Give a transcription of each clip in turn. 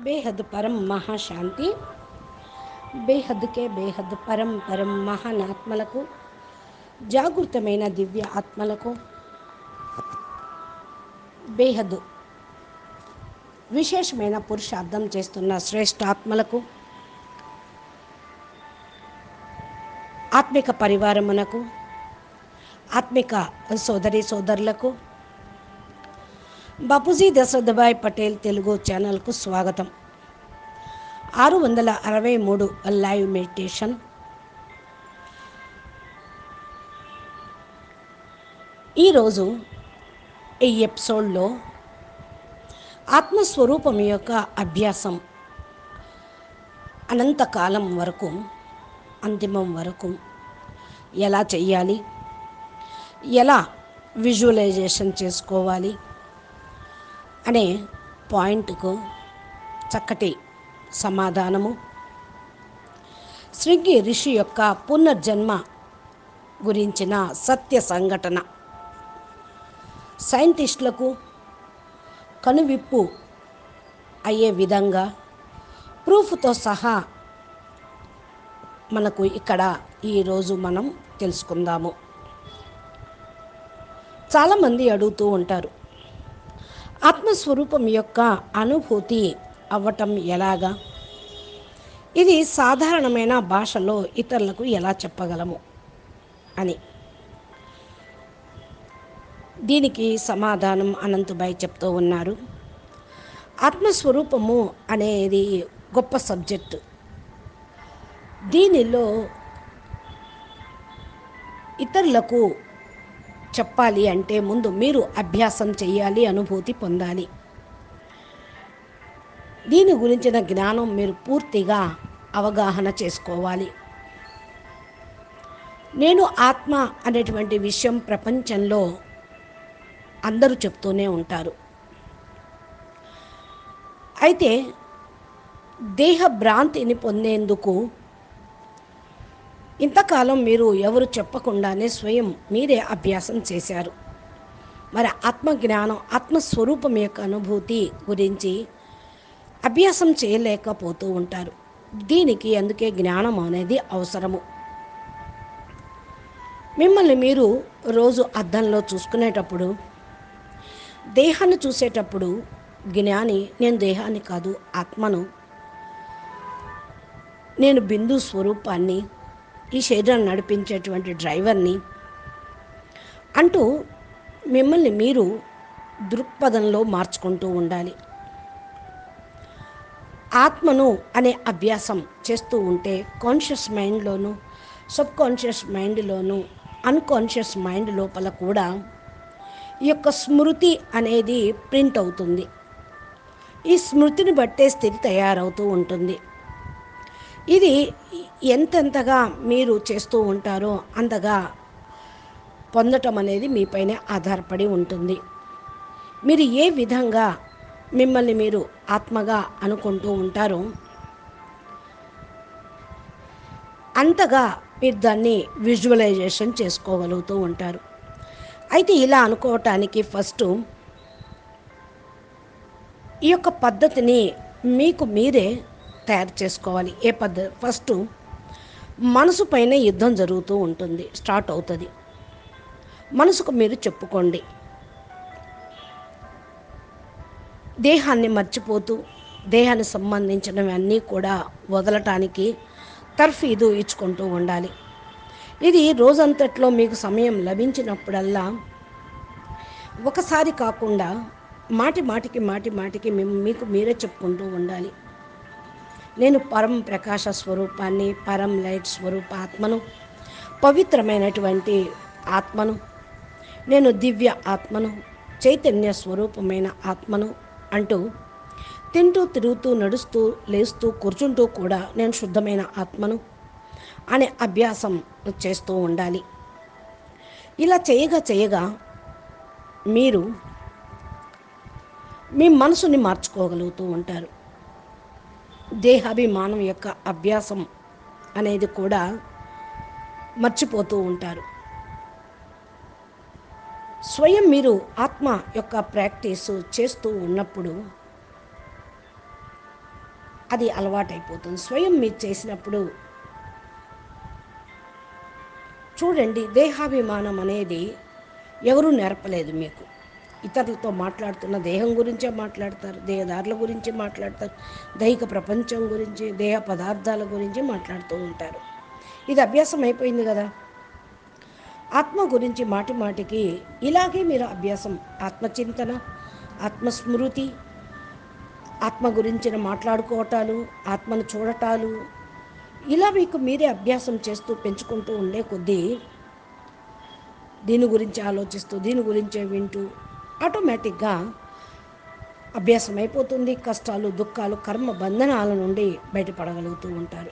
బేహద్ పరం మహాశాంతి. బేహద్కే బేహద్ పరం పరం మహానాత్మలకు, జాగృతమైన దివ్య ఆత్మలకు, బేహద్ విశేషమైన పురుషార్థం చేస్తున్న శ్రేష్ఠాత్మలకు, ఆత్మిక పరివారమునకు, ఆత్మిక సోదరి సోదరులకు, బాపూజీ దశరథభాయ్ పటేల్ తెలుగు ఛానల్కు స్వాగతం. 663 లైవ్ మెడిటేషన్. ఈరోజు ఈ ఎపిసోడ్లో ఆత్మస్వరూపం యొక్క అభ్యాసం అనంతకాలం వరకు, అంతిమం వరకు ఎలా చెయ్యాలి, ఎలా విజువలైజేషన్ చేసుకోవాలి అనే పాయింట్కు చక్కటి సమాధానము, శృంగి ఋషి యొక్క పునర్జన్మ గురించిన సత్య సంఘటన, సైంటిస్టులకు కనువిప్పు అయ్యే విధంగా ప్రూఫ్తో సహా మనకు ఇక్కడ ఈరోజు మనం తెలుసుకుందాము. చాలామంది అడుగుతూ ఉంటారు, ఆత్మస్వరూపం యొక్క అనుభూతి అవ్వటం ఎలాగా, ఇది సాధారణమైన భాషలో ఇతరులకు ఎలా చెప్పగలము అని. దీనికి సమాధానం అనంతభాయ్ చెప్తూ ఉన్నారు. ఆత్మస్వరూపము అనేది గొప్ప సబ్జెక్టు. దీనిలో ఇతరులకు చెప్పాలి అంటే ముందు మీరు అభ్యాసం చేయాలి, అనుభూతి పొందాలి. దీని గురించిన జ్ఞానం మీరు పూర్తిగా అవగాహన చేసుకోవాలి. నేను ఆత్మ అనేటువంటి విషయం ప్రపంచంలో అందరూ చెప్తూనే ఉంటారు. అయితే దేహ భ్రాంతిని పొందేందుకు ఇంతకాలం మీరు ఎవరు చెప్పకుండానే స్వయం మీరే అభ్యాసం చేశారు. మరి ఆత్మజ్ఞానం, ఆత్మస్వరూపం యొక్క అనుభూతి గురించి అభ్యాసం చేయలేకపోతూ ఉంటారు. దీనికి అందుకే జ్ఞానం అనేది అవసరము. మిమ్మల్ని మీరు రోజు అద్దంలో చూసుకునేటప్పుడు, దేహాన్ని చూసేటప్పుడు జ్ఞాని నేను దేహాన్ని కాదు, ఆత్మను, నేను బిందు స్వరూపాన్ని, ఈ శరీరాన్ని నడిపించేటువంటి డ్రైవర్ని అంటూ మిమ్మల్ని మీరు దృక్పథంలో మార్చుకుంటూ ఉండాలి. ఆత్మను అనే అభ్యాసం చేస్తూ ఉంటే కాన్షియస్ మైండ్లోను, సబ్ కాన్షియస్ మైండ్లోను, అన్కాన్షియస్ మైండ్ లోపల కూడా ఈ యొక్క స్మృతి అనేది ప్రింట్ అవుతుంది. ఈ స్మృతిని బట్టే స్థితి తయారవుతూ ఉంటుంది. ఇది ఎంతెంతగా మీరు చేస్తూ ఉంటారో అంతగా పొందటం అనేది మీపైనే ఆధారపడి ఉంటుంది. మీరు ఏ విధంగా మిమ్మల్ని మీరు ఆత్మగా అనుకుంటూ ఉంటారో అంతగా మీరు దాన్ని విజువలైజేషన్ చేసుకోగలుగుతూ ఉంటారు. అయితే ఇలా అనుకోవటానికి ఫస్ట్ ఈ యొక్క పద్ధతిని మీకు మీరే తయారు చేసుకోవాలి. ఏ పద్ధతి? ఫస్ట్ మనసు పైన యుద్ధం జరుగుతూ ఉంటుంది, స్టార్ట్ అవుతుంది. మనసుకు మీరు చెప్పుకోండి, దేహాన్ని మర్చిపోతూ దేహానికి సంబంధించినవన్నీ కూడా వదలటానికి తర్ఫీదు ఇచ్చుకుంటూ ఉండాలి. ఇది రోజంతట్లో మీకు సమయం లభించినప్పుడల్లా ఒకసారి కాకుండా మాటి మాటికి మీకు మీరే చెప్పుకుంటూ ఉండాలి. నేను పరం ప్రకాశ స్వరూపాన్ని, పరం లైట్ స్వరూప ఆత్మను, పవిత్రమైనటువంటి ఆత్మను, నేను దివ్య ఆత్మను, చైతన్య స్వరూపమైన ఆత్మను అంటూ తింటూ తిరుగుతూ నడుస్తూ లేస్తూ కూర్చుంటూ కూడా నేను శుద్ధమైన ఆత్మను అనే అభ్యాసం చేస్తూ ఉండాలి. ఇలా చేయగా మీరు మీ మనసుని మార్చుకోగలుగుతూ ఉంటారు. దేహాభిమానం యొక్క అభ్యాసం అనేది కూడా మర్చిపోతూ ఉంటారు. స్వయం మీరు ఆత్మ యొక్క ప్రాక్టీసు చేస్తూ ఉన్నప్పుడు అది అలవాటైపోతుంది. స్వయం మీరు చేసినప్పుడు చూడండి, దేహాభిమానం అనేది ఎవరూ నేర్పలేదు మీకు. ఇతరులతో మాట్లాడుతున్న దేహం గురించే మాట్లాడతారు, దేహదారుల గురించి మాట్లాడతారు, దైహిక ప్రపంచం గురించి, దేహ పదార్థాల గురించి మాట్లాడుతూ ఉంటారు. ఇది అభ్యాసం అయిపోయింది కదా. ఆత్మ గురించి మాటి మాటికి ఇలాగే మీరు అభ్యాసం, ఆత్మచింతన, ఆత్మస్మృతి, ఆత్మ గురించిన మాట్లాడుకోవటాలు, ఆత్మను చూడటాలు, ఇలా మీకు మీరే అభ్యాసం చేస్తూ పెంచుకుంటూ ఉండే కొద్దీ, దీని గురించి ఆలోచిస్తూ దీని గురించే వింటూ ఆటోమేటిక్గా అభ్యాసం అయిపోతుంది. కష్టాలు, దుఃఖాలు, కర్మ బంధనాల నుండి బయటపడగలుగుతూ ఉంటారు.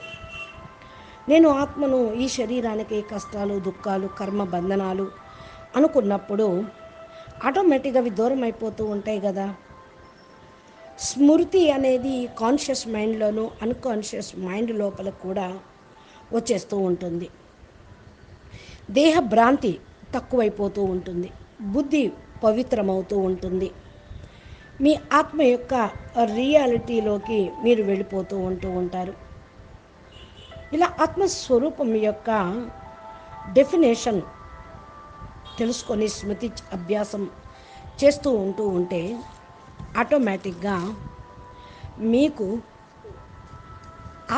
నేను ఆత్మను, ఈ శరీరానికి కష్టాలు, దుఃఖాలు, కర్మ బంధనాలు అనుకున్నప్పుడు ఆటోమేటిక్గా అవి దూరం అయిపోతూ ఉంటాయి కదా. స్మృతి అనేది కాన్షియస్ మైండ్లోనూ అన్కాన్షియస్ మైండ్ లోపల కూడా వచ్చేస్తూ ఉంటుంది. దేహ భ్రాంతి తక్కువైపోతూ ఉంటుంది, బుద్ధి పవిత్రమవుతూ ఉంటుంది, మీ ఆత్మ యొక్క రియాలిటీలోకి మీరు వెళ్ళిపోతూ ఉంటారు. ఇలా ఆత్మస్వరూపం యొక్క డెఫినేషన్ తెలుసుకొని స్మృతి అభ్యాసం చేస్తూ ఉంటే ఆటోమేటిక్గా మీకు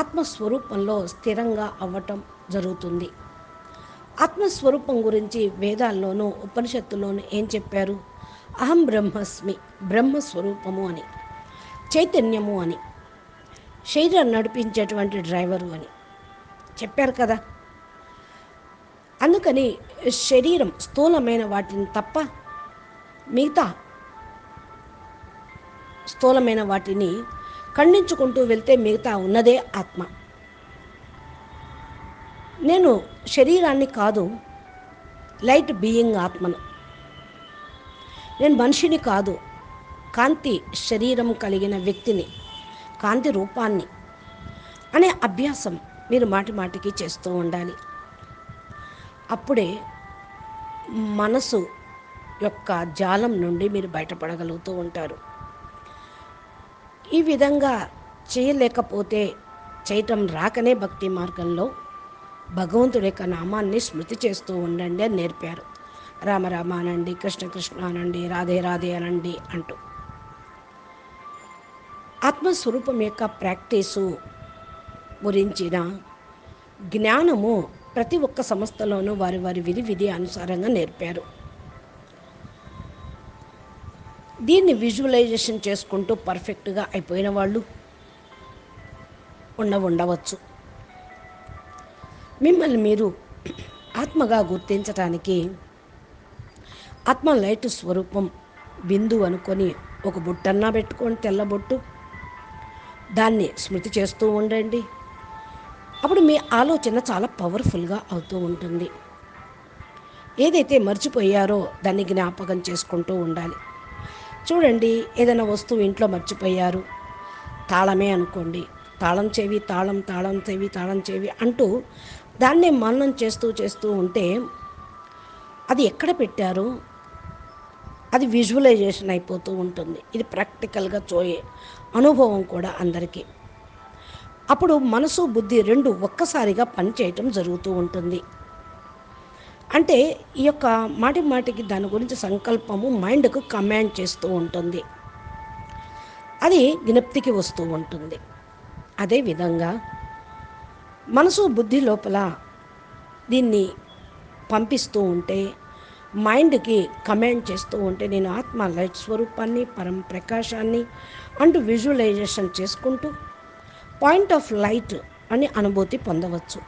ఆత్మస్వరూపంలో స్థిరంగా అవ్వటం జరుగుతుంది. ఆత్మస్వరూపం గురించి వేదాల్లోనూ ఉపనిషత్తుల్లోనూ ఏం చెప్పారు? అహం బ్రహ్మస్మి, బ్రహ్మస్వరూపము అని, చైతన్యము అని, శరీరాన్ని నడిపించేటువంటి డ్రైవరు అని చెప్పారు కదా. అందుకని శరీరం స్థూలమైన వాటిని తప్ప మిగతా స్థూలమైన వాటిని ఖండించుకుంటూ వెళ్తే మిగతా ఉన్నదే ఆత్మ. నేను శరీరాన్ని కాదు, లైట్ బీయింగ్ ఆత్మను. నేను మనిషిని కాదు, కాంతి శరీరం కలిగిన వ్యక్తిని, కాంతి రూపాన్ని అనే అభ్యాసం మీరు మాటి మాటికి చేస్తూ ఉండాలి. అప్పుడే మనసు యొక్క జాలం నుండి మీరు బయటపడగలుగుతూ ఉంటారు. ఈ విధంగా చేయలేకపోతే, చేయటం రాకనే భక్తి మార్గంలో భగవంతుడి యొక్క నామాన్ని స్మృతి చేస్తూ ఉండండి అని నేర్పారు. రామ రామ అనండి, కృష్ణ కృష్ణ అనండి, రాధే రాధే అనండి అంటూ. ఆత్మస్వరూపం యొక్క ప్రాక్టీసు గురించిన జ్ఞానము ప్రతి ఒక్క సంస్థలోనూ వారి వారి విధి అనుసారంగా నేర్పారు. దీన్ని విజువలైజేషన్ చేసుకుంటూ పర్ఫెక్ట్గా అయిపోయిన వాళ్ళు ఉండవచ్చు. మిమ్మల్ని మీరు ఆత్మగా గుర్తించటానికి ఆత్మ లైట్ స్వరూపం బిందు అనుకొని ఒక బొట్టన్నా పెట్టుకొని, తెల్లబొట్టు, దాన్ని స్మృతి చేస్తూ ఉండండి. అప్పుడు మీ ఆలోచన చాలా పవర్ఫుల్గా అవుతూ ఉంటుంది. ఏదైతే మర్చిపోయారో దాన్ని జ్ఞాపకం చేసుకుంటూ ఉండాలి. చూడండి, ఏదైనా వస్తువు ఇంట్లో మర్చిపోయారు, తాళమే అనుకోండి, తాళం చెవి, తాళం తాళం చెవి, తాళం చెవి అంటూ దాన్నే మననం చేస్తూ ఉంటే అది ఎక్కడ పెట్టారో అది విజువలైజేషన్ అయిపోతూ ఉంటుంది. ఇది ప్రాక్టికల్గా అనుభవం కూడా అందరికీ. అప్పుడు మనసు, బుద్ధి రెండు ఒక్కసారిగా పనిచేయటం జరుగుతూ ఉంటుంది. అంటే ఈ యొక్క మాటి మాటికి దాని గురించి సంకల్పము మైండ్కు కమాండ్ చేస్తూ ఉంటుంది, అది జ్ఞప్తికి వస్తూ ఉంటుంది. అదేవిధంగా మనసు, బుద్ధి లోపల దీన్ని పంపిస్తూ ఉంటే, మైండ్కి కమాండ్ చేస్తూ ఉంటే, నేను ఆత్మ లైట్ స్వరూపాన్ని, పరం ప్రకాశాన్ని అంటూ విజువలైజేషన్ చేసుకుంటూ పాయింట్ ఆఫ్ లైట్ అని అనుభూతి పొందవచ్చు.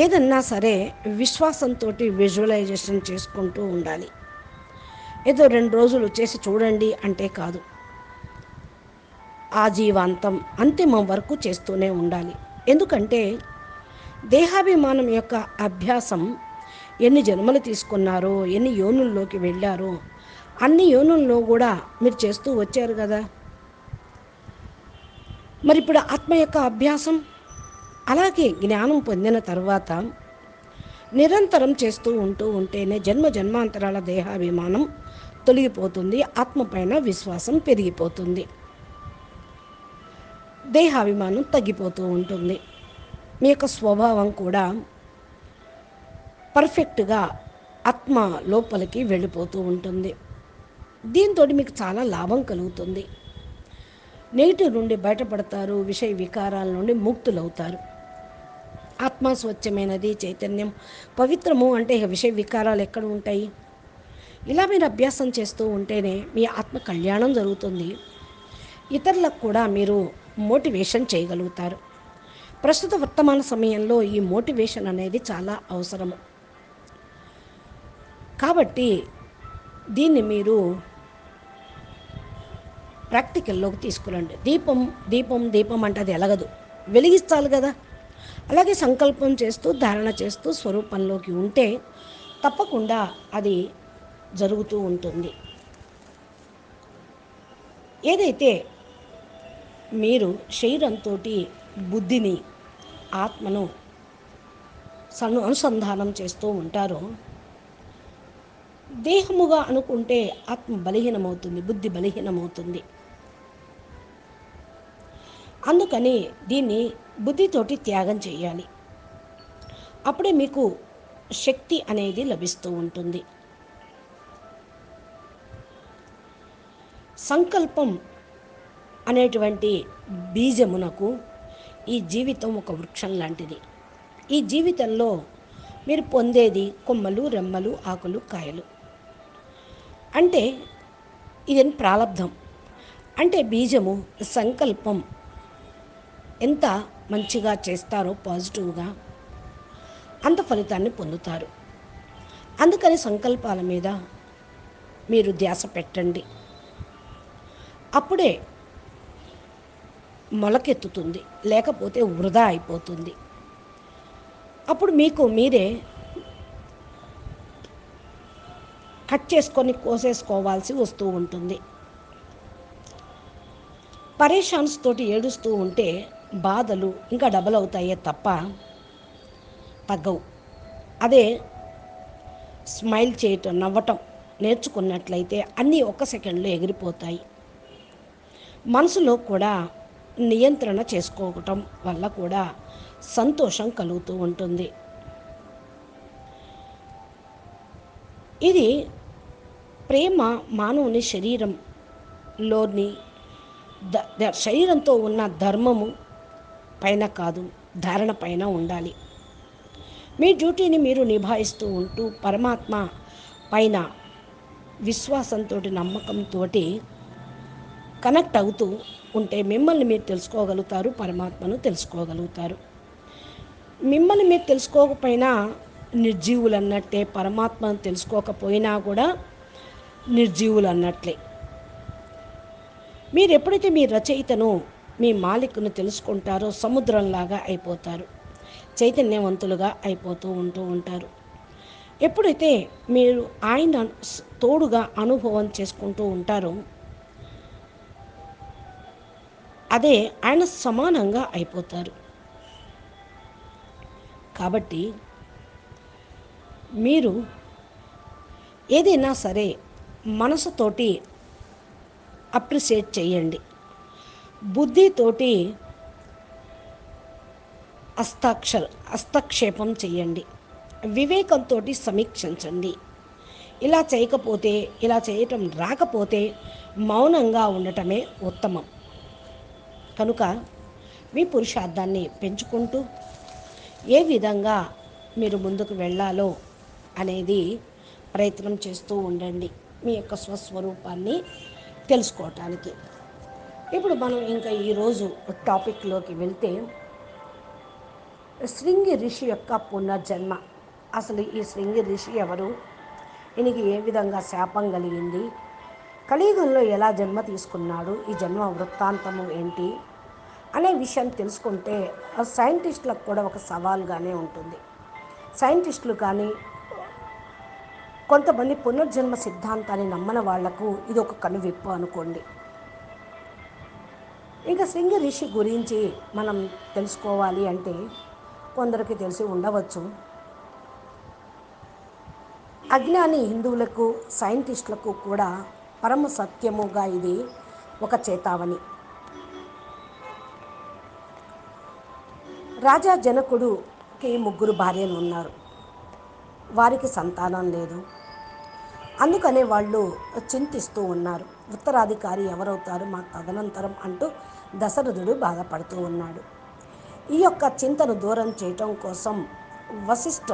ఏదన్నా సరే విశ్వాసంతో విజువలైజేషన్ చేసుకుంటూ ఉండాలి. ఏదో 2 రోజులు చేసి చూడండి అంటే కాదు, ఆజీవాంతం అంతిమం వరకు చేస్తూనే ఉండాలి. ఎందుకంటే దేహాభిమానం యొక్క అభ్యాసం ఎన్ని జన్మలు తీసుకున్నారో, ఎన్ని యోనుల్లోకి వెళ్ళారో, అన్ని యోనుల్లో కూడా మీరు చేస్తూ వచ్చారు కదా. మరి ఇప్పుడు ఆత్మ యొక్క అభ్యాసం అలాగే జ్ఞానం పొందిన తర్వాత నిరంతరం చేస్తూ ఉంటేనే జన్మ జన్మాంతరాల దేహాభిమానం తొలగిపోతుంది, ఆత్మ పైన విశ్వాసం పెరిగిపోతుంది. దేహాభిమానం తగ్గిపోతూ ఉంటుంది. మీ యొక్క స్వభావం కూడా పర్ఫెక్ట్గా ఆత్మ లోపలికి వెళ్ళిపోతూ ఉంటుంది. దీంతో మీకు చాలా లాభం కలుగుతుంది. నెగిటివ్ నుండి బయటపడతారు, విషయ వికారాల నుండి ముక్తులవుతారు. ఆత్మ స్వచ్ఛమైనది, చైతన్యం పవిత్రము అంటే ఇక విషయ వికారాలు ఎక్కడ ఉంటాయి? ఇలా మీరు అభ్యాసం చేస్తూ ఉంటేనే మీ ఆత్మ కళ్యాణం జరుగుతుంది. ఇతరులకు కూడా మీరు మోటివేషన్ చేయగలుగుతారు. ప్రస్తుత వర్తమాన సమయంలో ఈ మోటివేషన్ అనేది చాలా అవసరము. కాబట్టి దీన్ని మీరు ప్రాక్టికల్లోకి తీసుకురండి. దీపం దీపం దీపం అంటే అది ఎలగదు, వెలిగించాలి కదా. అలాగే సంకల్పం చేస్తూ ధారణ చేస్తూ స్వరూపంలోకి ఉంటే తప్పకుండా అది జరుగుతూ ఉంటుంది. ఏదైతే మీరు శరీరంతో బుద్ధిని ఆత్మను అనుసంధానం చేస్తూ ఉంటారో, దేహముగా అనుకుంటే ఆత్మ బలహీనమవుతుంది, బుద్ధి బలహీనమవుతుంది. అందుకని దీన్ని బుద్ధితోటి త్యాగం చేయాలి. అప్పుడే మీకు శక్తి అనేది లభిస్తూ ఉంటుంది. సంకల్పం అనేటువంటి బీజమునకు ఈ జీవితం ఒక వృక్షం లాంటిది. ఈ జీవితంలో మీరు పొందేది కొమ్మలు, రెమ్మలు, ఆకులు, కాయలు. అంటే ఇది ప్రారంధం. అంటే బీజము సంకల్పం ఎంత మంచిగా చేస్తారో పాజిటివ్గా అంత ఫలితాన్ని పొందుతారు. అందుకని సంకల్పాల మీద మీరు ధ్యాస పెట్టండి. అప్పుడే మొలకెత్తుతుంది, లేకపోతే వృధా అయిపోతుంది. అప్పుడు మీకు మీరే కట్ చేసుకొని కోసేసుకోవాల్సి వస్తూ ఉంటుంది. పరేషాన్స్ తోటి ఏడుస్తూ ఉంటే బాధలు ఇంకా డబల్ అవుతాయే తప్ప తగ్గవు. అదే స్మైల్ చేయటం, నవ్వటం నేర్చుకున్నట్లయితే అన్నీ ఒక్క సెకండ్లో ఎగిరిపోతాయి. మనసులో కూడా నియంత్రణ చేసుకోవటం వల్ల కూడా సంతోషం కలుగుతూ ఉంటుంది. ఇది ప్రేమ మానవుని శరీరంలోని శరీరంతో ఉన్న ధర్మము పైన కాదు, ధారణ పైన ఉండాలి. మీ డ్యూటీని మీరు నిభాయిస్తూ ఉంటూ పరమాత్మ పైన విశ్వాసంతో, నమ్మకంతో కనెక్ట్ అవుతూ ఉంటే మిమ్మల్ని మీరు తెలుసుకోగలుగుతారు, పరమాత్మను తెలుసుకోగలుగుతారు. మిమ్మల్ని మీరు తెలుసుకోకపోయినా నిర్జీవులు అన్నట్టే, పరమాత్మను తెలుసుకోకపోయినా కూడా నిర్జీవులు అన్నట్లే. మీరు ఎప్పుడైతే మీ రచయితను, మీ మాలిక్ను తెలుసుకుంటారో సముద్రంలాగా అయిపోతారు, చైతన్యవంతులుగా అయిపోతూ ఉంటారు. ఎప్పుడైతే మీరు ఆయన తోడుగా అనుభవం చేసుకుంటూ ఉంటారో అదే ఆయన సమానంగా అయిపోతారు. కాబట్టి మీరు ఏదైనా సరే మనసుతోటి అప్రిషియేట్ చేయండి, బుద్ధితోటి హస్తక్షేపం చేయండి, వివేకంతో సమీక్షించండి. ఇలా చేయకపోతే, ఇలా చేయటం రాకపోతే మౌనంగా ఉండటమే ఉత్తమం. కనుక మీ పురుషార్థాన్ని పెంచుకుంటూ ఏ విధంగా మీరు ముందుకు వెళ్ళాలో అనేది ప్రయత్నం చేస్తూ ఉండండి, మీ యొక్క స్వస్వరూపాన్ని తెలుసుకోవటానికి. ఇప్పుడు మనం ఇంకా ఈరోజు టాపిక్లోకి వెళ్తే, శృంగి ఋషి యొక్క పునర్జన్మ. అసలు ఈ శృంగి ఋషి ఎవరు, ఈయనకి ఏ విధంగా శాపం కలిగింది, కలియుగంలో ఎలా జన్మ తీసుకున్నాడు, ఈ జన్మ వృత్తాంతము ఏంటి అనే విషయం తెలుసుకుంటే సైంటిస్టులకు కూడా ఒక సవాల్గానే ఉంటుంది. సైంటిస్టులు కానీ కొంతమంది పునర్జన్మ సిద్ధాంతాన్ని నమ్మని వాళ్లకు ఇది ఒక కనువిప్పు అనుకోండి. ఇంకా శృంగి ఋషి గురించి మనం తెలుసుకోవాలి అంటే కొందరికి తెలిసి ఉండవచ్చు. అజ్ఞాని హిందువులకు, సైంటిస్టులకు కూడా పరమ సత్యముగా ఇది ఒక చేతావని. రాజా జనకుడుకి ముగ్గురు భార్యలు ఉన్నారు. వారికి సంతానం లేదు. అందుకనే వాళ్ళు చింతిస్తూ ఉన్నారు. ఉత్తరాధికారి ఎవరవుతారు మాకు తదనంతరం అంటూ దశరథుడు బాధపడుతూ ఉన్నాడు. ఈ యొక్క చింతను దూరం చేయటం కోసం వశిష్ఠ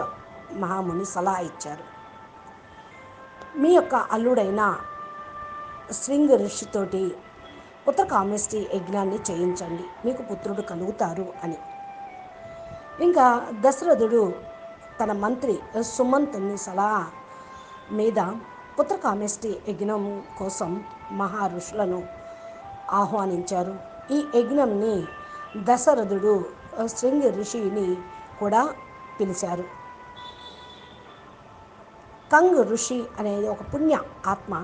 మహాముని సలహా ఇచ్చారు. మీ యొక్క అల్లుడైన శృంగి ఋషితోటి పుత్రకామేష్టి యజ్ఞాన్ని చేయించండి, మీకు పుత్రుడు కలుగుతారు అని. ఇంకా దశరథుడు తన మంత్రి సుమంతుని సలహా మీద పుత్రకామేష్టి యజ్ఞం కోసం మహా ఋషులను ఆహ్వానించారు. ఈ యజ్ఞంని దశరథుడు శృంగి ఋషిని కూడా పిలిచారు. కంగ్ ఋషి అనేది ఒక పుణ్య ఆత్మ.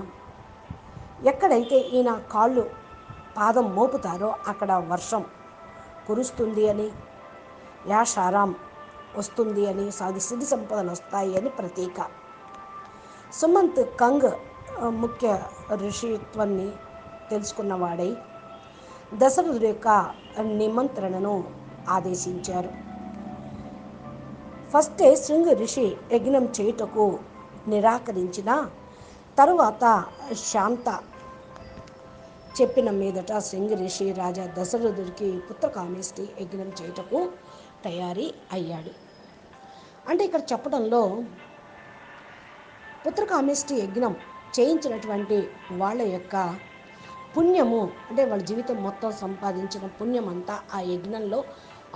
ఎక్కడైతే ఈయన కాళ్ళు పాదం మోపుతారో అక్కడ వర్షం కురుస్తుంది అని, యాషారాం వస్తుంది అని, సిద్ధి సంపదలు వస్తాయి అని ప్రతీక. సుమంత్ కంగ్ ముఖ్య ఋషిత్వాన్ని తెలుసుకున్నవాడై దశరథుడి యొక్క నిమంత్రణను ఆదేశించారు. ఫస్టే శృంగి ఋషి యజ్ఞం చేయుటకు నిరాకరించిన తరువాత శాంత చెప్పిన మీదట శృంగి ఋషి రాజా దశరథుడికి పుత్రకామేష్టి యజ్ఞం చేయుటకు తయారీ అయ్యాడు. అంటే ఇక్కడ చెప్పడంలో పుత్రకామేష్టి యజ్ఞం చేయించినటువంటి వాళ్ళ యొక్క పుణ్యము, అంటే వాళ్ళ జీవితం మొత్తం సంపాదించిన పుణ్యం అంతా ఆ యజ్ఞంలో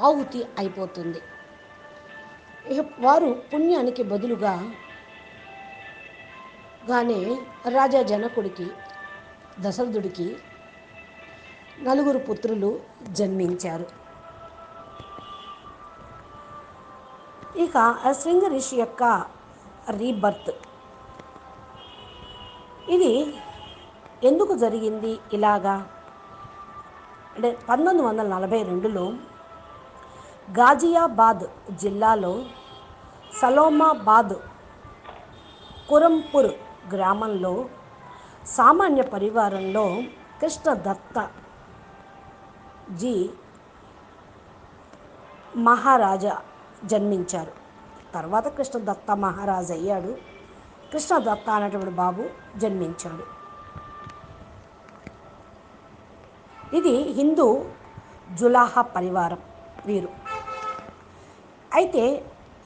ఆహుతి అయిపోతుంది. వారు పుణ్యానికి బదులుగా గానే రాజా జనకుడికి దశరథుడికి 4 పుత్రులు జన్మించారు. ఇక శృంగి ఋషి యొక్క రీబర్త్ ఇది ఎందుకు జరిగింది ఇలాగా అంటే 1942లో గాజియాబాద్ జిల్లాలో సలోమాబాద్ కురంపూర్ గ్రామంలో సామాన్య పరివారంలో కృష్ణదత్తజీ మహారాజా జన్మించారు. తర్వాత కృష్ణదత్త మహారాజు అయ్యాడు. కృష్ణదత్త అనేటువంటి బాబు జన్మించాడు. ఇది హిందూ జులాహా పరివారం వీరు. అయితే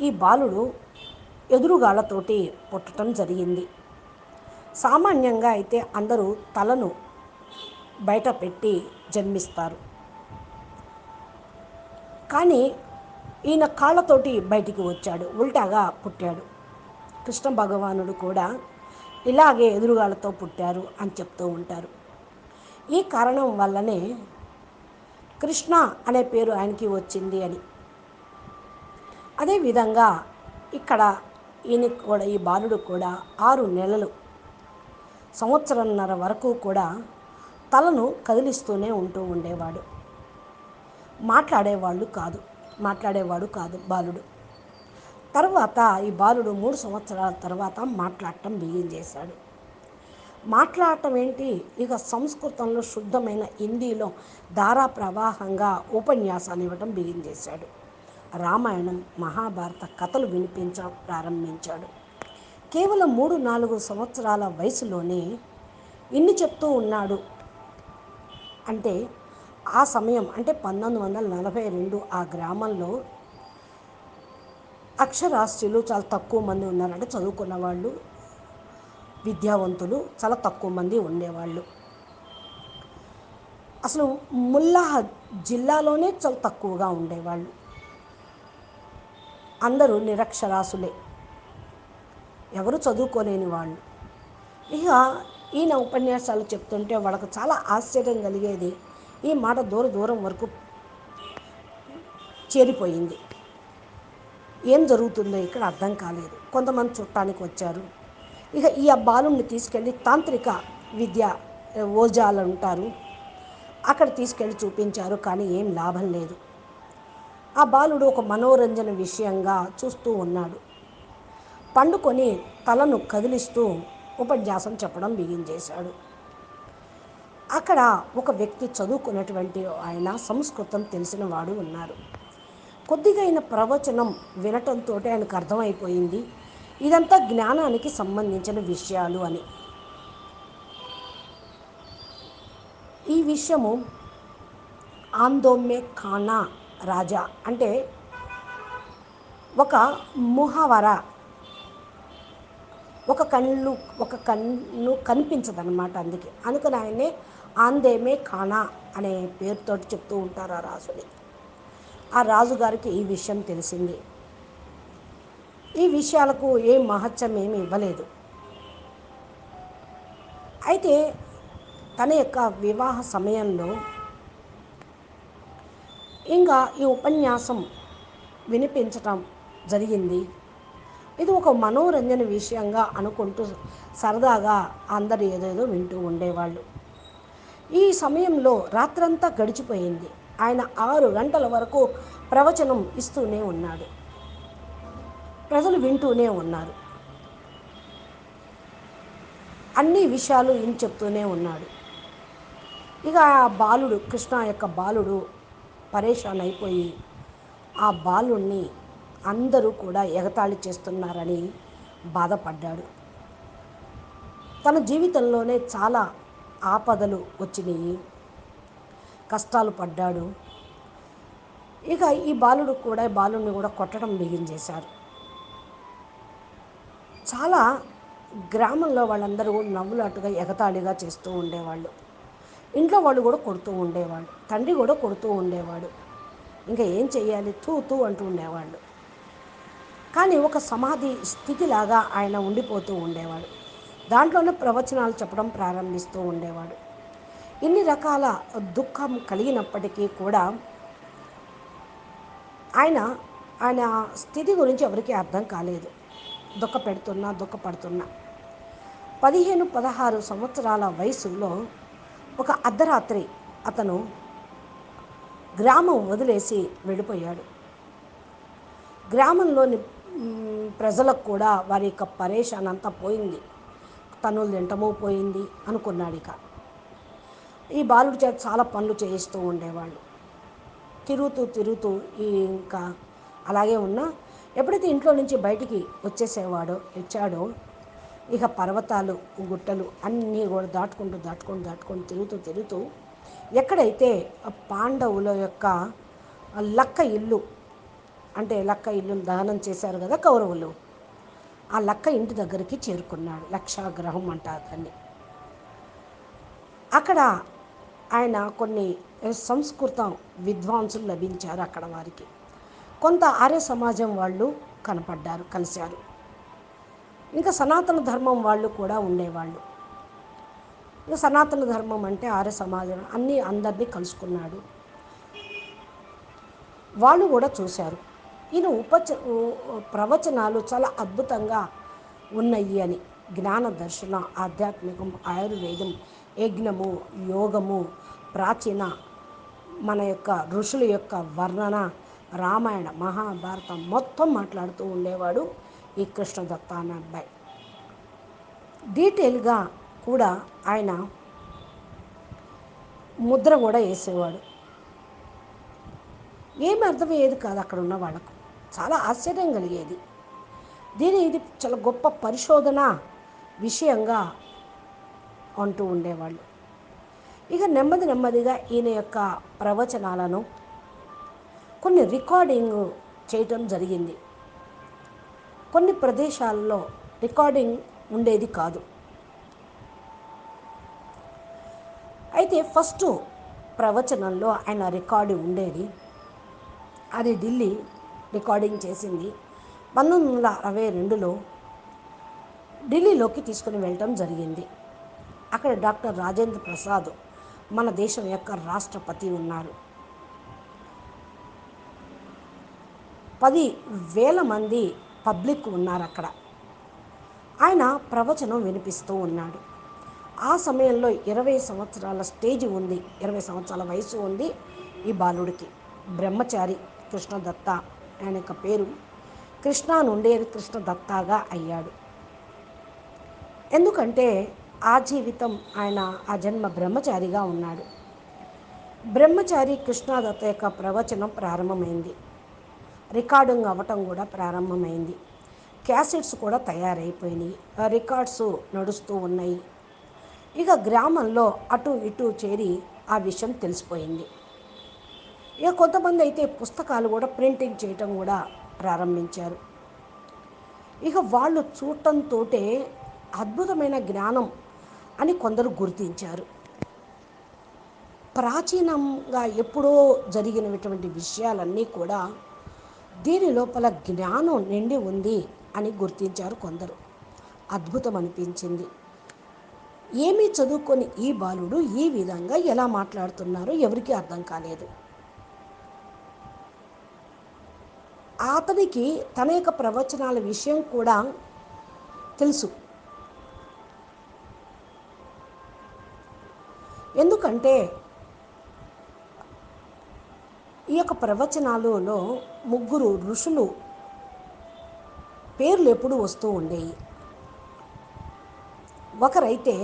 ఈ బాలుడు ఎదురుగాళ్ళతోటి పుట్టడం జరిగింది. సామాన్యంగా అయితే అందరూ తలను బయట పెట్టి జన్మిస్తారు. కానీ ఈయన కాళ్ళతోటి బయటికి వచ్చాడు, ఉల్టాగా పుట్టాడు. కృష్ణ భగవానుడు కూడా ఇలాగే ఎదురుగాళ్ళతో పుట్టారు అని చెప్తూ ఉంటారు. ఈ కారణం వల్లనే కృష్ణ అనే పేరు ఆయనకి వచ్చింది అని. అదేవిధంగా ఇక్కడ ఈయన కూడా ఈ బాలుడు కూడా 6 నెలలు సంవత్సరంన్నర వరకు కూడా తలను కదిలిస్తూనే ఉంటూ ఉండేవాడు. మాట్లాడేవాడు కాదు బాలుడు. తర్వాత ఈ బాలుడు 3 సంవత్సరాల తర్వాత మాట్లాడటం బిగించేశాడు. మాట్లాడటం ఏంటి, ఇక సంస్కృతంలో శుద్ధమైన హిందీలో ధారా ప్రవాహంగా ఉపన్యాసాలు ఇవ్వటం బిగించేశాడు. రామాయణం మహాభారత కథలు వినిపించడం ప్రారంభించాడు. కేవలం 3-4 సంవత్సరాల వయసులోనే ఇన్ని చెప్తూ ఉన్నాడు. అంటే ఆ సమయం అంటే 1942 ఆ గ్రామంలో అక్షరాస్యులు చాలా తక్కువ మంది ఉన్నారు. అంటే చదువుకున్న వాళ్ళు, విద్యావంతులు చాలా తక్కువ మంది ఉండేవాళ్ళు. అసలు ముల్లా జిల్లాలోనే చాలా తక్కువగా ఉండేవాళ్ళు. అందరూ నిరక్షరాసులే, ఎవరు చదువుకోలేని వాళ్ళు. ఇక ఈయన ఉపన్యాసాలు చెప్తుంటే వాళ్ళకు చాలా ఆశ్చర్యం కలిగేది. ఈ మాట దూరం వరకు చేరిపోయింది. ఏం జరుగుతుందో ఇక్కడ అర్థం కాలేదు. కొంతమంది చుట్టానికి వచ్చారు. ఇక ఈ బాలుని తీసుకెళ్ళి తాంత్రిక విద్య ఓజాలు ఉంటారు, అక్కడ తీసుకెళ్ళి చూపించారు. కానీ ఏం లాభం లేదు. ఆ బాలుడు ఒక మనోరంజన విషయంగా చూస్తూ ఉన్నాడు. పండుకొని తలను కదిలిస్తూ ఉపన్యాసం చెప్పడం బిగించేశాడు. అక్కడ ఒక వ్యక్తి చదువుకున్నటువంటి ఆయన సంస్కృతం తెలిసిన వాడు ఉన్నారు. కొద్దిగైన ప్రవచనం వినటంతో ఆయనకు అర్థమైపోయింది ఇదంతా జ్ఞానానికి సంబంధించిన విషయాలు అని. ఈ విషయము ఆందోమే ఖానా రాజా అంటే ఒక ముహవర, ఒక కన్ను కనిపించదన్నమాట. అందుకని ఆయనే ఆందేమే ఖానా అనే పేరుతో చెప్తూ ఉంటారు ఆ రాజుని. ఆ రాజుగారికి ఈ విషయం తెలిసింది. ఈ విషయాలకు ఏం మహత్యం ఏమి ఇవ్వలేదు. అయితే తన యొక్క వివాహ సమయంలో ఇంకా ఈ ఉపన్యాసం వినిపించటం జరిగింది. ఇది ఒక మనోరంజన విషయంగా అనుకుంటూ సరదాగా అందరు ఏదేదో వింటూ ఉండేవాళ్ళు. ఈ సమయంలో రాత్రంతా గడిచిపోయింది. ఆయన 6 గంటల వరకు ప్రవచనం ఇస్తూనే ఉన్నాడు. ప్రజలు వింటూనే ఉన్నారు. అన్ని విషయాలు ఈయన చెప్తూనే ఉన్నాడు. ఇక ఆ బాలుడు, కృష్ణ యొక్క బాలుడు పరేషాన్ అయిపోయి ఆ బాలుణ్ణి అందరూ కూడా ఎగతాళి చేస్తున్నారని బాధపడ్డాడు. తన జీవితంలోనే చాలా ఆపదలు వచ్చినాయి, కష్టాలు పడ్డాడు. ఇక ఈ బాలుడిని కూడా కొట్టడం బిగించేశారు. చాలా గ్రామంలో వాళ్ళందరూ నవ్వులాటుగా ఎగతాళిగా చేస్తూ ఉండేవాళ్ళు. ఇంట్లో వాళ్ళు కూడా కొడుతూ ఉండేవాళ్ళు. తండ్రి కూడా కొడుతూ ఉండేవాడు. ఇంకా ఏం చెయ్యాలి, తూ తూ అంటూ ఉండేవాళ్ళు. కానీ ఒక సమాధి స్థితిలాగా ఆయన ఉండిపోతూ ఉండేవాడు. దాంట్లోనే ప్రవచనాలు చెప్పడం ప్రారంభిస్తూ ఉండేవాడు. ఇన్ని రకాల దుఃఖం కలిగినప్పటికీ కూడా ఆయన ఆయన స్థితి గురించి ఎవరికీ అర్థం కాలేదు. దుఃఖపడుతున్నా 15-16 సంవత్సరాల వయసులో ఒక అర్ధరాత్రి అతను గ్రామం వదిలేసి వెళ్ళిపోయాడు. గ్రామంలోని ప్రజలకు కూడా వారి యొక్క పరేషాన్ అంతా పోయింది, తనులు తింటమూ పోయింది అనుకున్నాడు. ఇక ఈ బాలుడి చేత చాలా పనులు చేయిస్తూ ఉండేవాళ్ళు. తిరుగుతూ ఇంకా అలాగే ఉన్నా ఎప్పుడైతే ఇంట్లో నుంచి బయటికి వచ్చాడో ఇక పర్వతాలు, గుట్టలు అన్నీ కూడా దాటుకుంటూ తిరుగుతూ ఎక్కడైతే పాండవుల యొక్క లక్క ఇల్లు, అంటే లక్క ఇల్లును దహనం చేశారు కదా కౌరవులు, ఆ లక్క ఇంటి దగ్గరికి చేరుకున్నాడు. లక్షాగ్రహం అంటారు దాన్ని. అక్కడ ఆయన కొన్ని సంస్కృత విద్వాంసులు లభించారు. అక్కడ వారికి కొంత ఆర్య సమాజం వాళ్ళు కలిశారు. ఇంకా సనాతన ధర్మం వాళ్ళు కూడా ఉండేవాళ్ళు. ఇంకా సనాతన ధర్మం అంటే ఆర్య సమాజం అందరినీ కలుసుకున్నాడు. వాళ్ళు కూడా చూశారు ఈయన ప్రవచనాలు చాలా అద్భుతంగా ఉన్నాయి అని. జ్ఞాన దర్శన, ఆధ్యాత్మికం, ఆయుర్వేదం, యజ్ఞము, యోగము, ప్రాచీన మన యొక్క ఋషుల యొక్క వర్ణన, రామాయణ మహాభారతం మొత్తం మాట్లాడుతూ ఉండేవాడు ఈ కృష్ణదత్త అనే అబ్బాయి. డీటెయిల్గా కూడా ఆయన ముద్ర కూడా వేసేవాడు. ఏమి అర్థమయ్యేది కాదు అక్కడ ఉన్న వాళ్ళకు. చాలా ఆశ్చర్యం కలిగేది. ఇది చాలా గొప్ప పరిశోధన విషయంగా అంటూ ఉండేవాళ్ళు. ఇక నెమ్మదిగా ఈయన యొక్క ప్రవచనాలను కొన్ని రికార్డింగ్ చేయటం జరిగింది. కొన్ని ప్రదేశాల్లో రికార్డింగ్ ఉండేది కాదు. అయితే ఫస్ట్ ప్రవచనంలో ఆయన రికార్డు ఉండేది. అది ఢిల్లీ రికార్డింగ్ చేసింది. 1962లో ఢిల్లీలోకి తీసుకుని వెళ్ళటం జరిగింది. అక్కడ డాక్టర్ రాజేంద్ర ప్రసాద్ మన దేశం యొక్క రాష్ట్రపతి ఉన్నారు. 10,000 మంది పబ్లిక్ ఉన్నారు అక్కడ. ఆయన ప్రవచనం వినిపిస్తూ ఉన్నాడు. ఆ సమయంలో 20 సంవత్సరాల స్టేజ్ ఉంది, 20 సంవత్సరాల వయసు ఉంది ఈ బాలుడికి. బ్రహ్మచారి కృష్ణదత్త, ఆయన యొక్క పేరు కృష్ణ నుండి కృష్ణదత్తగా అయ్యాడు. ఎందుకంటే ఆ జీవితం ఆయన ఆ జన్మ బ్రహ్మచారిగా ఉన్నాడు. బ్రహ్మచారి కృష్ణదత్త యొక్క ప్రవచనం ప్రారంభమైంది. రికార్డింగ్ అవ్వటం కూడా ప్రారంభమైంది. క్యాసెట్స్ కూడా తయారైపోయినాయి. రికార్డ్స్ నడుస్తూ ఉన్నాయి. ఇక గ్రామంలో అటు ఇటు చేరి ఆ విషయం తెలిసిపోయింది. ఇక కొంతమంది అయితే పుస్తకాలు కూడా ప్రింటింగ్ చేయటం కూడా ప్రారంభించారు. ఇక వాళ్ళు చూడటంతో అద్భుతమైన జ్ఞానం అని కొందరు గుర్తించారు. ప్రాచీనంగా ఎప్పుడో జరిగినటువంటి విషయాలన్నీ కూడా దీని లోపల జ్ఞానం నిండి ఉంది అని గుర్తించారు కొందరు. అద్భుతం అనిపించింది. ఏమీ చదువుకొని ఈ బాలుడు ఈ విధంగా ఎలా మాట్లాడుతున్నారో ఎవరికీ అర్థం కాలేదు. అతనికి తన యొక్క ప్రవచనాల విషయం కూడా తెలుసు. ఎందుకంటే ఈ యొక్క ప్రవచనాలలో ముగ్గురు ఋషులు పేర్లు ఎప్పుడు వస్తూ ఉండేవి. ఒకరైతే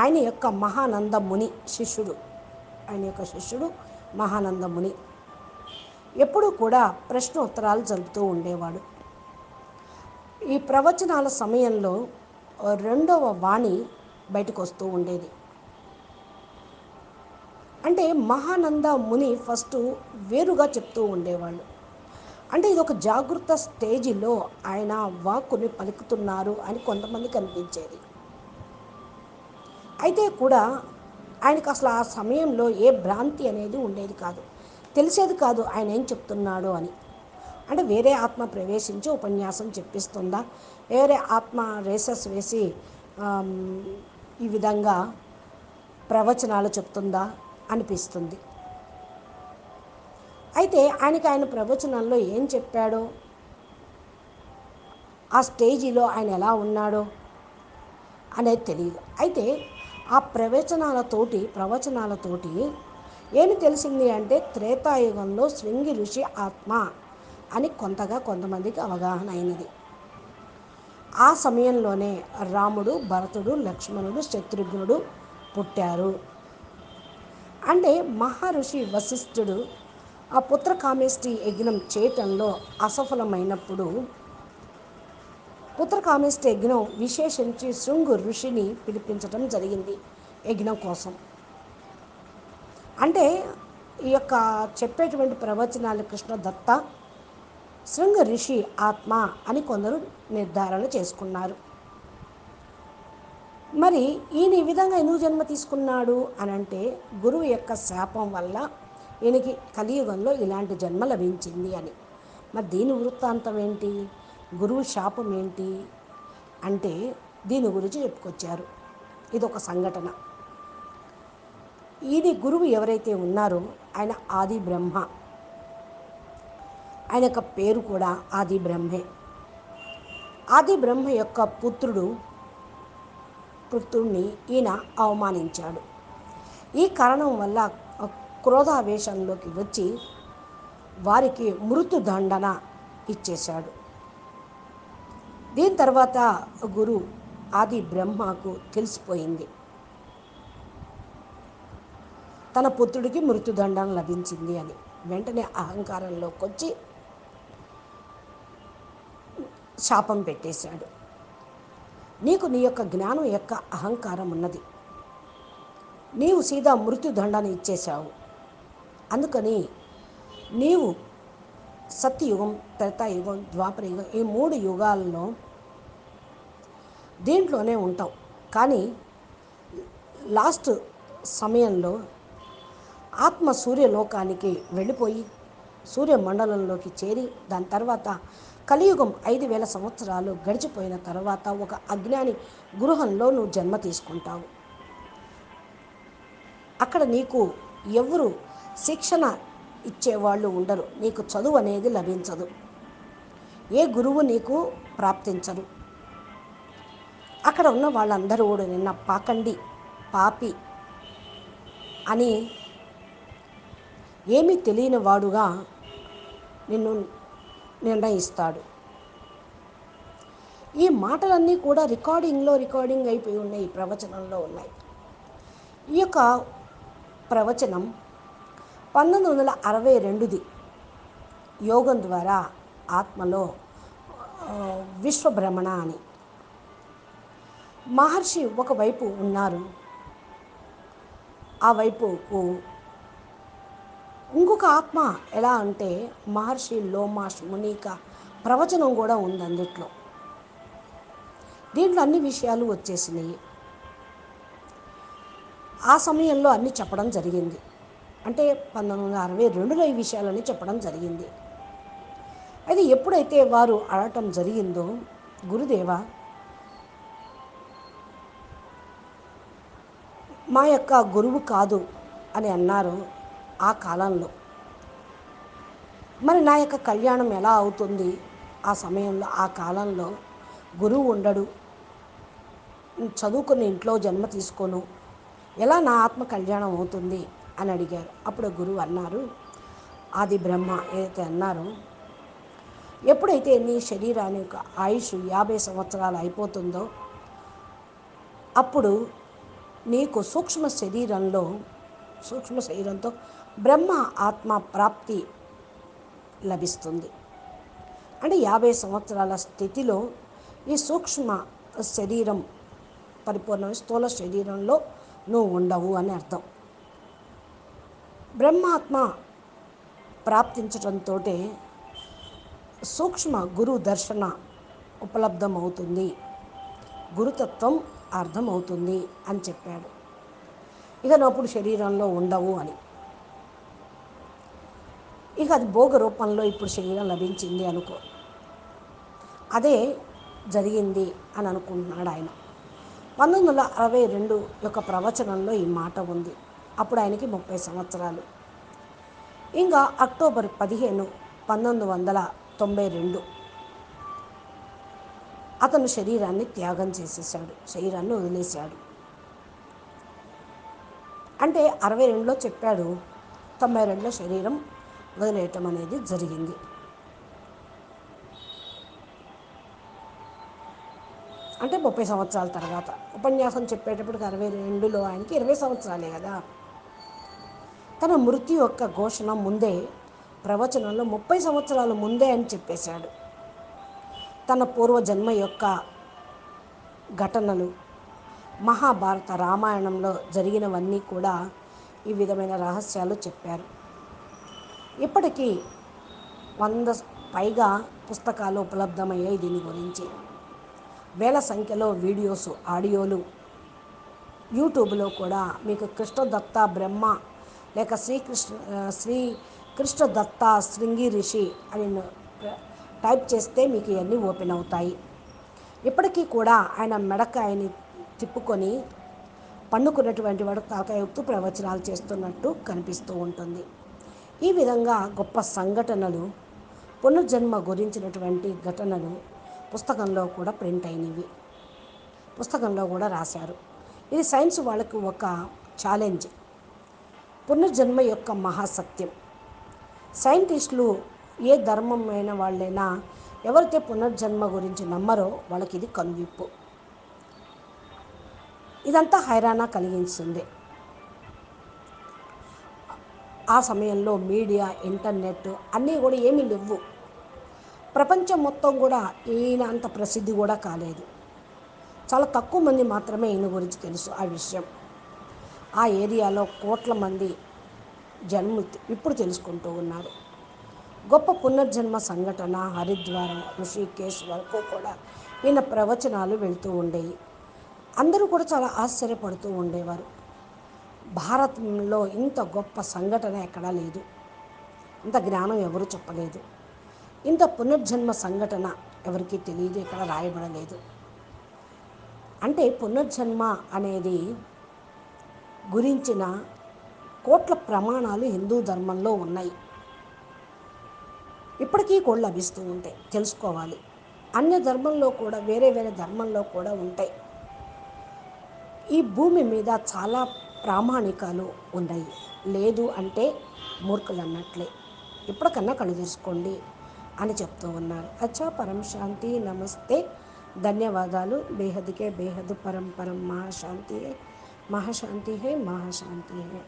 ఆయన యొక్క మహానంద ముని శిష్యుడు. ఆయన యొక్క శిష్యుడు మహానంద ముని ఎప్పుడూ కూడా ప్రశ్నోత్తరాలు జరుపుతూ ఉండేవాడు. ఈ ప్రవచనాల సమయంలో రెండవ వాణి బయటకు వస్తూ ఉండేది. అంటే మహానంద ముని ఫస్ట్ వేరుగా చెప్తూ ఉండేవాళ్ళు. అంటే ఇది ఒక జాగృత స్టేజిలో ఆయన వాక్కుని పలుకుతున్నారు అని కొంతమందికి అనిపించేది. అయితే కూడా ఆయనకు అసలు ఆ సమయంలో ఏ భ్రాంతి అనేది ఉండేది కాదు, తెలిసేది కాదు ఆయన ఏం చెప్తున్నాడో అని. అంటే వేరే ఆత్మ ప్రవేశించి ఉపన్యాసం చెప్పిస్తుందా, వేరే ఆత్మ రేసెస్ వేసి ఈ విధంగా ప్రవచనాలు చెప్తుందా అనిపిస్తుంది. అయితే ఆయన ప్రవచనంలో ఏం చెప్పాడో, ఆ స్టేజిలో ఆయన ఎలా ఉన్నాడో అనేది తెలియదు. అయితే ఆ ప్రవచనాలతోటి ఏమి తెలిసింది అంటే త్రేతాయుగంలో శృంగి ఋషి ఆత్మ అని కొంతమందికి అవగాహన అయినది. ఆ సమయంలోనే రాముడు, భరతుడు, లక్ష్మణుడు, శత్రుఘ్నుడు పుట్టారు. అంటే మహర్షి వశిష్ఠుడు ఆ పుత్రకామేష్టి యజ్ఞం చేయటంలో అసఫలమైనప్పుడు పుత్రకామేష్టి యజ్ఞం విశేషించి శృంగు ఋషిని పిలిపించడం జరిగింది యజ్ఞం కోసం. అంటే ఈ యొక్క చెప్పేటువంటి ప్రవచనాలు కృష్ణదత్త శృంగ ఋషి ఆత్మ అని కొందరు నిర్ధారణ చేసుకున్నారు. మరి ఈయన ఈ విధంగా ఎందుకు జన్మ తీసుకున్నాడు అని అంటే గురువు యొక్క శాపం వల్ల ఈయనకి కలియుగంలో ఇలాంటి జన్మ లభించింది అని. మరి దీని వృత్తాంతం ఏంటి, గురువు శాపం ఏంటి అంటే దీని గురించి చెప్పుకొచ్చారు. ఇదొక సంఘటన. ఇది గురువు ఎవరైతే ఉన్నారో ఆయన ఆది బ్రహ్మ. ఆయన యొక్క పేరు కూడా ఆది బ్రహ్మే. ఆది బ్రహ్మ యొక్క పుత్రుడిని ఈయన అవమానించాడు. ఈ కారణం వల్ల క్రోధావేశంలోకి వచ్చి వారికి మృత్యుదండన ఇచ్చేశాడు. దీని తర్వాత గురు ఆది బ్రహ్మకు తెలిసిపోయింది తన పుత్రుడికి మృత్యుదండన లభించింది అని. వెంటనే అహంకారంలోకి వచ్చి శాపం పెట్టేశాడు. నీకు నీ యొక్క జ్ఞానం యొక్క అహంకారం ఉన్నది, నీవు సీదా మృత్యుదండన ఇచ్చేశావు. అందుకని నీవు సత్యయుగం, త్రేతాయుగం, ద్వాపరయుగం ఈ 3 యుగాల్లో దీంట్లోనే ఉంటావు. కానీ లాస్ట్ సమయంలో ఆత్మ సూర్యలోకానికి వెళ్ళిపోయి సూర్యమండలంలోకి చేరి దాని తర్వాత కలియుగం 5000 సంవత్సరాలు గడిచిపోయిన తర్వాత ఒక అజ్ఞాని గృహంలో నువ్వు జన్మ తీసుకుంటావు. అక్కడ నీకు ఎవరు శిక్షణ ఇచ్చేవాళ్ళు ఉండరు, నీకు చదువు అనేది లభించదు, ఏ గురువు నీకు ప్రాప్తించరు. అక్కడ ఉన్న వాళ్ళందరూ కూడా నిన్న పాకండి, పాపి అని ఏమీ తెలియని వాడుగా నిన్ను నిర్ణయిస్తాడు. ఈ మాటలన్నీ కూడా రికార్డింగ్ అయిపోయి ఉన్నాయి, ప్రవచనంలో ఉన్నాయి. ఈ యొక్క ప్రవచనం 1962ది యోగం ద్వారా ఆత్మలో విశ్వభ్రమణ అని. మహర్షి ఒకవైపు ఉన్నారు, ఆ వైపుకు ఇంకొక ఆత్మ ఎలా అంటే మహర్షి లోమాష్ మునిక ప్రవచనం కూడా ఉంది అందుట్లో. దీంట్లో అన్ని విషయాలు వచ్చేసినాయి. ఆ సమయంలో అన్నీ చెప్పడం జరిగింది. అంటే 1962లో ఈ విషయాలన్నీ చెప్పడం జరిగింది. అయితే ఎప్పుడైతే వారు అడగటం జరిగిందో, గురుదేవ మా యొక్క గురువు కాదు అని అన్నారు ఆ కాలంలో, మరి నా యొక్క కళ్యాణం ఎలా అవుతుంది? ఆ సమయంలో ఆ కాలంలో గురువు ఉండడు, చదువుకుని ఇంట్లో జన్మ తీసుకోను, ఎలా నా ఆత్మ కళ్యాణం అవుతుంది అని అడిగారు. అప్పుడు గురువు అన్నారు, ఆది బ్రహ్మ ఏదైతే అన్నారో, ఎప్పుడైతే నీ శరీరాన్ని యొక్క ఆయుష్ 50 సంవత్సరాలు అయిపోతుందో అప్పుడు నీకు సూక్ష్మ శరీరంతో బ్రహ్మ ఆత్మ ప్రాప్తి లభిస్తుంది. అంటే 50 సంవత్సరాల స్థితిలో ఈ సూక్ష్మ శరీరం పరిపూర్ణ స్థూల శరీరంలో నువ్వు ఉండవు అని అర్థం. బ్రహ్మాత్మ ప్రాప్తించడంతో సూక్ష్మ గురు దర్శన ఉపలబ్ధమవుతుంది, గురుతత్వం అర్థమవుతుంది అని చెప్పాడు. ఇక నప్పుడు శరీరంలో ఉండవు అని. ఇక అది భోగ రూపంలో ఇప్పుడు శరీరం లభించింది అనుకో, అదే జరిగింది అని అనుకుంటున్నాడు ఆయన. 1962 యొక్క ప్రవచనంలో ఈ మాట ఉంది. అప్పుడు ఆయనకి 30 సంవత్సరాలు. ఇంకా అక్టోబర్ 15, 1992 అతను శరీరాన్ని త్యాగం చేసేసాడు, శరీరాన్ని వదిలేశాడు. అంటే 62లో చెప్పాడు, 92లో శరీరం వదిలేయటం అనేది జరిగింది. అంటే 30 సంవత్సరాల తర్వాత ఉపన్యాసం చెప్పేటప్పటికి 62లో ఆయనకి 20 సంవత్సరాలే కదా. తన మృత్యు యొక్క ఘోషణ ముందే ప్రవచనంలో 30 సంవత్సరాల ముందే అని చెప్పేశాడు. తన పూర్వజన్మ యొక్క ఘటనలు, మహాభారత రామాయణంలో జరిగినవన్నీ కూడా ఈ విధమైన రహస్యాలు చెప్పారు. ఇప్పటికీ 100 పైగా పుస్తకాలు ఉపలబ్ధమయ్యాయి దీని గురించి. వేల సంఖ్యలో వీడియోస్, ఆడియోలు యూట్యూబ్లో కూడా మీకు కృష్ణదత్త బ్రహ్మ లేక శ్రీకృష్ణదత్త శృంగి రిషి అని టైప్ చేస్తే మీకు ఇవన్నీ ఓపెన్ అవుతాయి. ఇప్పటికీ కూడా ఆయన మెడకాయని తిప్పుకొని పండుకున్నటువంటి వాడు తలకాయ ఊపుతూ ప్రవచనాలు చేస్తున్నట్టు కనిపిస్తూ ఉంటుంది. ఈ విధంగా గొప్ప సంఘటనలు, పునర్జన్మ గురించినటువంటి ఘటనలు పుస్తకంలో కూడా ప్రింట్ అయినవి, పుస్తకంలో కూడా రాశారు. ఇది సైన్స్ వాళ్ళకు ఒక ఛాలెంజ్, పునర్జన్మ యొక్క మహాసత్యం. సైంటిస్టులు ఏ ధర్మమైన వాళ్ళైనా ఎవరైతే పునర్జన్మ గురించి నమ్మరో వాళ్ళకి ఇది కనువిప్పు. ఇదంతా హైరాణ కలిగించింది. ఆ సమయంలో మీడియా, ఇంటర్నెట్ అన్నీ కూడా ఏమీ లేవు. ప్రపంచం మొత్తం కూడా ఈయన అంత ప్రసిద్ధి కూడా కాలేదు. చాలా తక్కువ మంది మాత్రమే ఈయన గురించి తెలుసు ఆ విషయం. ఆ ఏరియాలో కోట్ల మంది జన్మ ఇప్పుడు తెలుసుకుంటూ ఉన్నారు. గొప్ప పునర్జన్మ సంఘటన హరిద్వారం, ఋషికేశ్ వరకు కూడా ఈయన ప్రవచనాలు వెళ్తూ ఉండేవి. అందరూ కూడా చాలా ఆశ్చర్యపడుతూ ఉండేవారు. భారతంలో ఇంత గొప్ప సంఘటన ఎక్కడా లేదు, ఇంత జ్ఞానం ఎవరు చెప్పలేదు, ఇంత పునర్జన్మ సంఘటన ఎవరికీ తెలియదు, ఇక్కడ రాయబడలేదు. అంటే పునర్జన్మ అనేది గురించిన కోట్ల ప్రమాణాలు హిందూ ధర్మంలో ఉన్నాయి. ఇప్పటికీ కూడా లభిస్తూ ఉంటాయి, తెలుసుకోవాలి. అన్య ధర్మంలో కూడా వేరే వేరే ధర్మంలో కూడా ఉంటాయి. ఈ భూమి మీద చాలా ప్రామాణికాలు ఉన్నాయి. లేదు అంటే మూర్ఖులు అన్నట్లే. ఇప్పటికన్నా కళ్ళు తీసుకోండి అని చెప్తూ ఉన్నారు. అచ్చా, పరం శాంతి, నమస్తే, ధన్యవాదాలు. బేహద్కే బేహద్, పరం పరం మహాశాంతి హై, మహాశాంతి హై, మహాశాంతి హై.